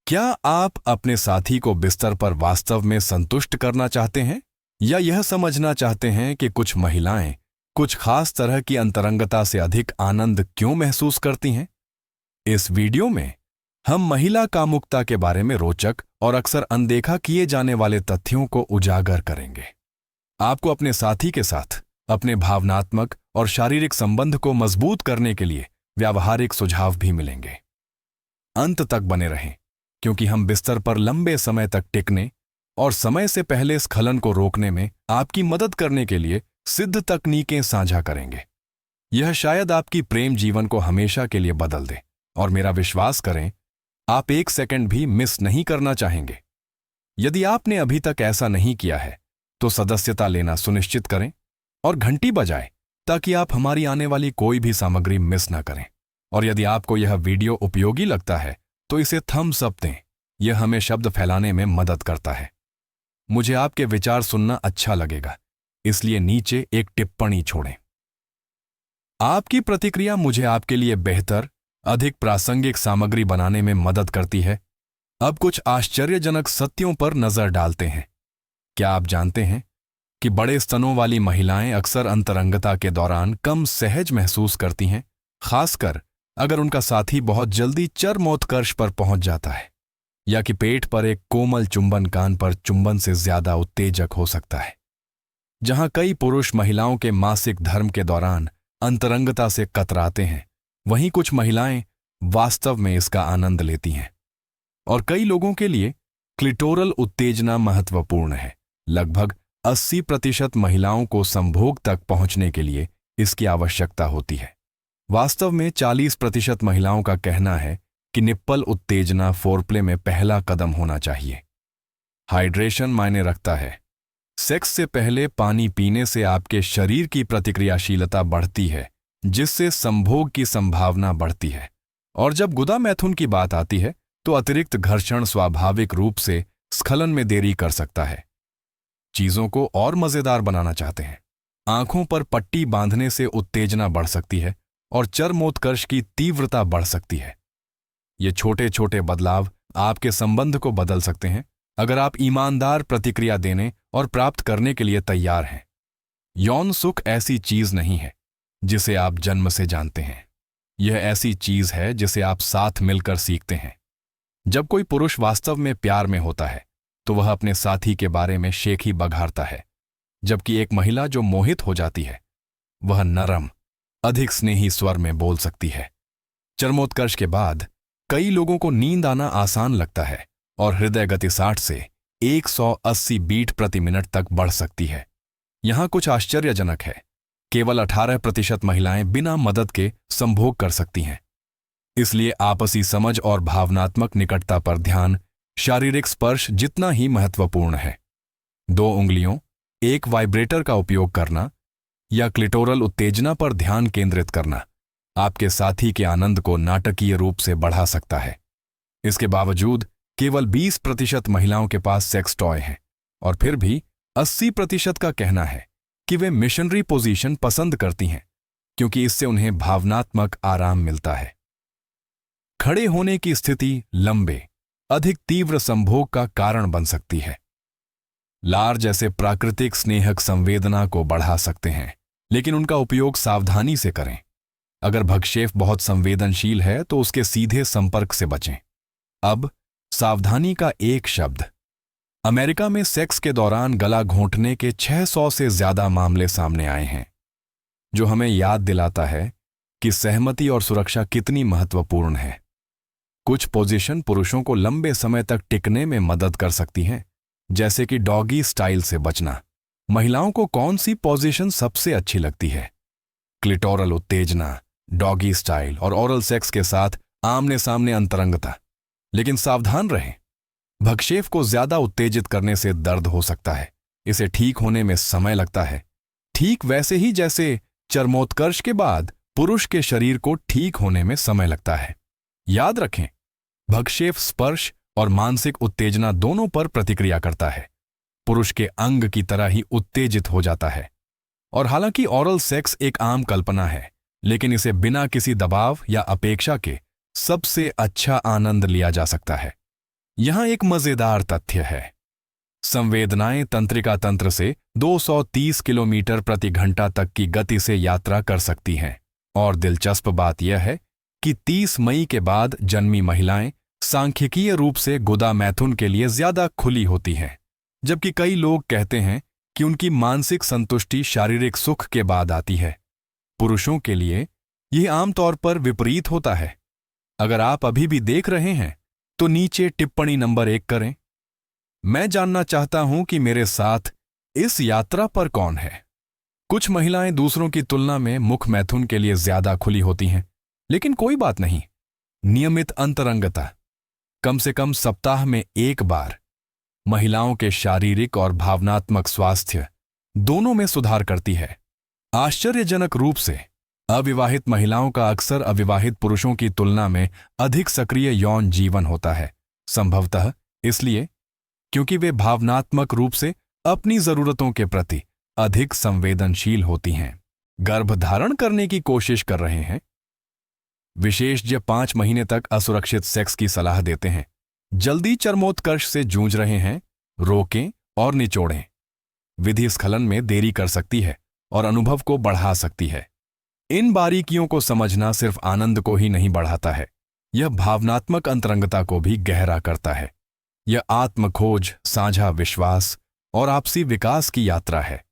क्या आप अपने साथी को बिस्तर पर वास्तव में संतुष्ट करना चाहते हैं या यह समझना चाहते हैं कि कुछ महिलाएं कुछ खास तरह की अंतरंगता से अधिक आनंद क्यों महसूस करती हैं? इस वीडियो में हम महिला कामुकता के बारे में रोचक और अक्सर अनदेखा किए जाने वाले तथ्यों को उजागर करेंगे। आपको अपने साथी के साथ अपने भावनात्मक और शारीरिक संबंध को मजबूत करने के लिए व्यावहारिक सुझाव भी मिलेंगे। अंत तक बने रहें, क्योंकि हम बिस्तर पर लंबे समय तक टिकने और समय से पहले स्खलन को रोकने में आपकी मदद करने के लिए सिद्ध तकनीकें साझा करेंगे। यह शायद आपकी प्रेम जीवन को हमेशा के लिए बदल दे, और मेरा विश्वास करें, आप एक सेकंड भी मिस नहीं करना चाहेंगे। यदि आपने अभी तक ऐसा नहीं किया है तो सदस्यता लेना सुनिश्चित करें और घंटी बजाएं ताकि आप हमारी आने वाली कोई भी सामग्री मिस न करें। और यदि आपको यह वीडियो उपयोगी लगता है तो इसे थम्स अप दें। यह हमें शब्द फैलाने में मदद करता है। मुझे आपके विचार सुनना अच्छा लगेगा, इसलिए नीचे एक टिप्पणी छोड़ें। आपकी प्रतिक्रिया मुझे आपके लिए बेहतर, अधिक प्रासंगिक सामग्री बनाने में मदद करती है। अब कुछ आश्चर्यजनक सत्यों पर नजर डालते हैं। क्या आप जानते हैं कि बड़े स्तनों वाली महिलाएं अक्सर अंतरंगता के दौरान कम सहज महसूस करती हैं, खासकर अगर उनका साथी बहुत जल्दी चरमोत्कर्ष पर पहुंच जाता है, या कि पेट पर एक कोमल चुंबन कान पर चुंबन से ज्यादा उत्तेजक हो सकता है। जहां कई पुरुष महिलाओं के मासिक धर्म के दौरान अंतरंगता से कतराते हैं, वहीं कुछ महिलाएं वास्तव में इसका आनंद लेती हैं। और कई लोगों के लिए क्लिटोरल उत्तेजना महत्वपूर्ण है। लगभग 80% महिलाओं को संभोग तक पहुंचने के लिए इसकी आवश्यकता होती है। वास्तव में 40% महिलाओं का कहना है कि निप्पल उत्तेजना फोरप्ले में पहला कदम होना चाहिए। हाइड्रेशन मायने रखता है। सेक्स से पहले पानी पीने से आपके शरीर की प्रतिक्रियाशीलता बढ़ती है, जिससे संभोग की संभावना बढ़ती है। और जब गुदा मैथुन की बात आती है तो अतिरिक्त घर्षण स्वाभाविक रूप से स्खलन में देरी कर सकता है। चीजों को और मजेदार बनाना चाहते हैं। आंखों पर पट्टी बांधने से उत्तेजना बढ़ सकती है और चरमोत्कर्ष की तीव्रता बढ़ सकती है। ये छोटे छोटे बदलाव आपके संबंध को बदल सकते हैं, अगर आप ईमानदार प्रतिक्रिया देने और प्राप्त करने के लिए तैयार हैं। यौन सुख ऐसी चीज नहीं है जिसे आप जन्म से जानते हैं। यह ऐसी चीज है जिसे आप साथ मिलकर सीखते हैं। जब कोई पुरुष वास्तव में प्यार में होता है तो वह अपने साथी के बारे में शेखी बघारता है, जबकि एक महिला जो मोहित हो जाती है वह नरम, अधिक स्नेही स्वर में बोल सकती है। चरमोत्कर्ष के बाद कई लोगों को नींद आना आसान लगता है और हृदय गति 60 से 180 बीट प्रति मिनट तक बढ़ सकती है। यहां कुछ आश्चर्यजनक है। केवल 18% महिलाएं बिना मदद के संभोग कर सकती हैं। इसलिए आपसी समझ और भावनात्मक निकटता पर ध्यान शारीरिक स्पर्श जितना ही महत्वपूर्ण है। 2 उंगलियों, एक वाइब्रेटर का उपयोग करना या क्लिटोरल उत्तेजना पर ध्यान केंद्रित करना आपके साथी के आनंद को नाटकीय रूप से बढ़ा सकता है। इसके बावजूद केवल 20% महिलाओं के पास सेक्स टॉय हैं, और फिर भी 80% का कहना है कि वे मिशनरी पोजीशन पसंद करती हैं, क्योंकि इससे उन्हें भावनात्मक आराम मिलता है। खड़े होने की स्थिति लंबे, अधिक तीव्र संभोग का कारण बन सकती है। लार जैसे प्राकृतिक स्नेहक संवेदना को बढ़ा सकते हैं, लेकिन उनका उपयोग सावधानी से करें। अगर भक्षेप बहुत संवेदनशील है तो उसके सीधे संपर्क से बचें। अब सावधानी का एक शब्द। अमेरिका में सेक्स के दौरान गला घोंटने के 600 से ज्यादा मामले सामने आए हैं, जो हमें याद दिलाता है कि सहमति और सुरक्षा कितनी महत्वपूर्ण है। कुछ पोजीशन पुरुषों को लंबे समय तक टिकने में मदद कर सकती हैं, जैसे कि डॉगी स्टाइल से बचना। महिलाओं को कौन सी पोजीशन सबसे अच्छी लगती है? क्लिटोरल उत्तेजना, डॉगी स्टाइल और ओरल सेक्स के साथ आमने सामने अंतरंगता। लेकिन सावधान रहें, भक्षेप को ज्यादा उत्तेजित करने से दर्द हो सकता है। इसे ठीक होने में समय लगता है, ठीक वैसे ही जैसे चरमोत्कर्ष के बाद पुरुष के शरीर को ठीक होने में समय लगता है। याद रखें, भक्षेप स्पर्श और मानसिक उत्तेजना दोनों पर प्रतिक्रिया करता है। पुरुष के अंग की तरह ही उत्तेजित हो जाता है। और हालांकि ओरल सेक्स एक आम कल्पना है, लेकिन इसे बिना किसी दबाव या अपेक्षा के सबसे अच्छा आनंद लिया जा सकता है। यहां एक मजेदार तथ्य है। संवेदनाएं तंत्रिका तंत्र से 230 किलोमीटर प्रति घंटा तक की गति से यात्रा कर सकती हैं। और दिलचस्प बात यह है कि 30 मई के बाद जन्मी महिलाएं सांख्यिकीय रूप से गुदा मैथुन के लिए ज्यादा खुली होती हैं, जबकि कई लोग कहते हैं कि उनकी मानसिक संतुष्टि शारीरिक सुख के बाद आती है। पुरुषों के लिए यह आमतौर पर विपरीत होता है। अगर आप अभी भी देख रहे हैं तो नीचे टिप्पणी नंबर 1 करें। मैं जानना चाहता हूं कि मेरे साथ इस यात्रा पर कौन है। कुछ महिलाएं दूसरों की तुलना में मुख मैथुन के लिए ज्यादा खुली होती हैं, लेकिन कोई बात नहीं। नियमित अंतरंगता, कम से कम सप्ताह में 1 बार, महिलाओं के शारीरिक और भावनात्मक स्वास्थ्य दोनों में सुधार करती है। आश्चर्यजनक रूप से अविवाहित महिलाओं का अक्सर अविवाहित पुरुषों की तुलना में अधिक सक्रिय यौन जीवन होता है, संभवतः इसलिए क्योंकि वे भावनात्मक रूप से अपनी जरूरतों के प्रति अधिक संवेदनशील होती हैं। गर्भधारण करने की कोशिश कर रहे हैं। विशेषज्ञ 5 महीने तक असुरक्षित सेक्स की सलाह देते हैं। जल्दी चर्मोत्कर्ष से जूझ रहे हैं, रोकें और निचोड़ें। विधि स्खलन में देरी कर सकती है और अनुभव को बढ़ा सकती है। इन बारीकियों को समझना सिर्फ आनंद को ही नहीं बढ़ाता है, यह भावनात्मक अंतरंगता को भी गहरा करता है। यह आत्मखोज, साझा विश्वास और आपसी विकास की यात्रा है।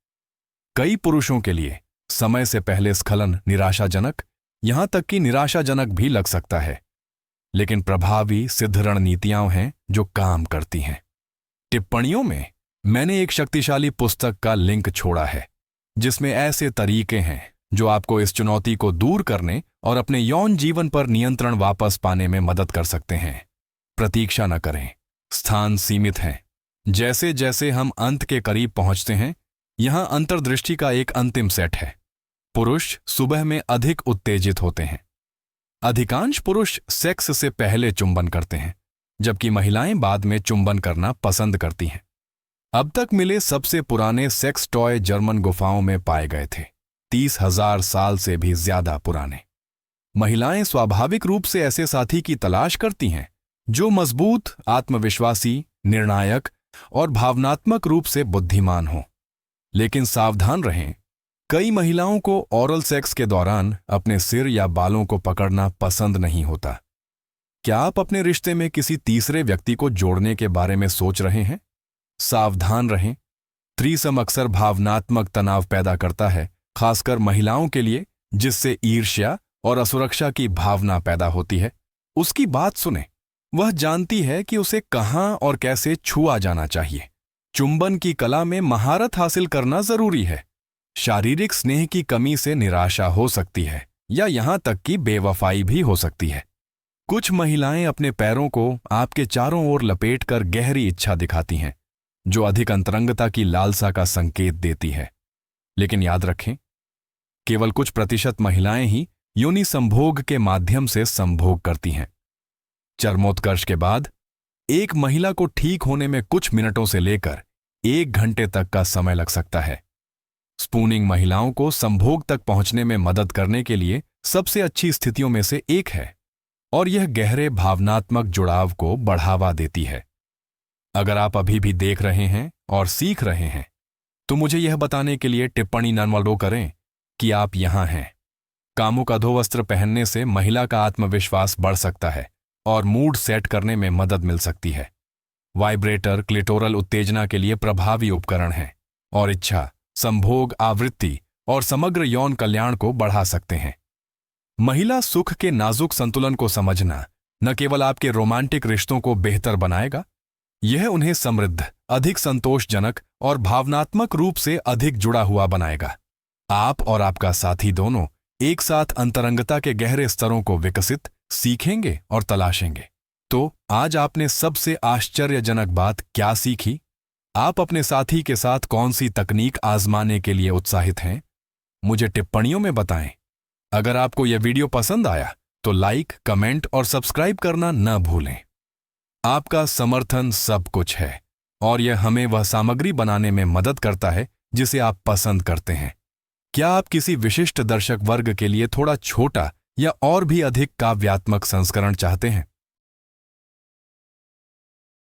कई पुरुषों के लिए समय से पहले स्खलन निराशाजनक, यहां तक कि निराशाजनक भी लग सकता है, लेकिन प्रभावी सिद्ध रणनीतियां हैं जो काम करती हैं। टिप्पणियों में मैंने एक शक्तिशाली पुस्तक का लिंक छोड़ा है, जिसमें ऐसे तरीके हैं जो आपको इस चुनौती को दूर करने और अपने यौन जीवन पर नियंत्रण वापस पाने में मदद कर सकते हैं। प्रतीक्षा न करें, स्थान सीमित हैं। जैसे जैसे हम अंत के करीब पहुंचते हैं, यहां अंतर्दृष्टि का एक अंतिम सेट है। पुरुष सुबह में अधिक उत्तेजित होते हैं। अधिकांश पुरुष सेक्स से पहले चुंबन करते हैं, जबकि महिलाएं बाद में चुंबन करना पसंद करती हैं। अब तक मिले सबसे पुराने सेक्स टॉय जर्मन गुफाओं में पाए गए थे, 30,000 साल से भी ज्यादा पुराने। महिलाएं स्वाभाविक रूप से ऐसे साथी की तलाश करती हैं जो मजबूत, आत्मविश्वासी, निर्णायक और भावनात्मक रूप से बुद्धिमान हो। लेकिन सावधान रहें, कई महिलाओं को ओरल सेक्स के दौरान अपने सिर या बालों को पकड़ना पसंद नहीं होता। क्या आप अपने रिश्ते में किसी तीसरे व्यक्ति को जोड़ने के बारे में सोच रहे हैं? सावधान रहें, थ्रीसम अक्सर भावनात्मक तनाव पैदा करता है, खासकर महिलाओं के लिए, जिससे ईर्ष्या और असुरक्षा की भावना पैदा होती है। उसकी बात सुने, वह जानती है कि उसे कहां और कैसे छुआ जाना चाहिए। चुंबन की कला में महारत हासिल करना जरूरी है। शारीरिक स्नेह की कमी से निराशा हो सकती है या यहां तक कि बेवफाई भी हो सकती है। कुछ महिलाएं अपने पैरों को आपके चारों ओर लपेटकर गहरी इच्छा दिखाती हैं, जो अधिक अंतरंगता की लालसा का संकेत देती है। लेकिन याद रखें, केवल कुछ प्रतिशत महिलाएं ही योनि संभोग के माध्यम से संभोग करती हैं। चर्मोत्कर्ष के बाद एक महिला को ठीक होने में कुछ मिनटों से लेकर 1 घंटे तक का समय लग सकता है। स्पूनिंग महिलाओं को संभोग तक पहुंचने में मदद करने के लिए सबसे अच्छी स्थितियों में से एक है, और यह गहरे भावनात्मक जुड़ाव को बढ़ावा देती है। अगर आप अभी भी देख रहे हैं और सीख रहे हैं, तो मुझे यह बताने के लिए टिप्पणी नंबर 2 करें कि आप यहां हैं। कामुक अधोवस्त्र पहनने से महिला का आत्मविश्वास बढ़ सकता है और मूड सेट करने में मदद मिल सकती है। वाइब्रेटर क्लिटोरल उत्तेजना के लिए प्रभावी उपकरण हैं और इच्छा, संभोग आवृत्ति और समग्र यौन कल्याण को बढ़ा सकते हैं। महिला सुख के नाजुक संतुलन को समझना न केवल आपके रोमांटिक रिश्तों को बेहतर बनाएगा, यह उन्हें समृद्ध, अधिक संतोषजनक और भावनात्मक रूप से अधिक जुड़ा हुआ बनाएगा। आप और आपका साथी दोनों एक साथ अंतरंगता के गहरे स्तरों को विकसित, सीखेंगे और तलाशेंगे। तो आज आपने सबसे आश्चर्यजनक बात क्या सीखी? आप अपने साथी के साथ कौन सी तकनीक आजमाने के लिए उत्साहित हैं? मुझे टिप्पणियों में बताएं। अगर आपको यह वीडियो पसंद आया तो लाइक, कमेंट और सब्सक्राइब करना न भूलें। आपका समर्थन सब कुछ है और यह हमें वह सामग्री बनाने में मदद करता है जिसे आप पसंद करते हैं। क्या आप किसी विशिष्ट दर्शक वर्ग के लिए थोड़ा छोटा या और भी अधिक काव्यात्मक संस्करण चाहते हैं?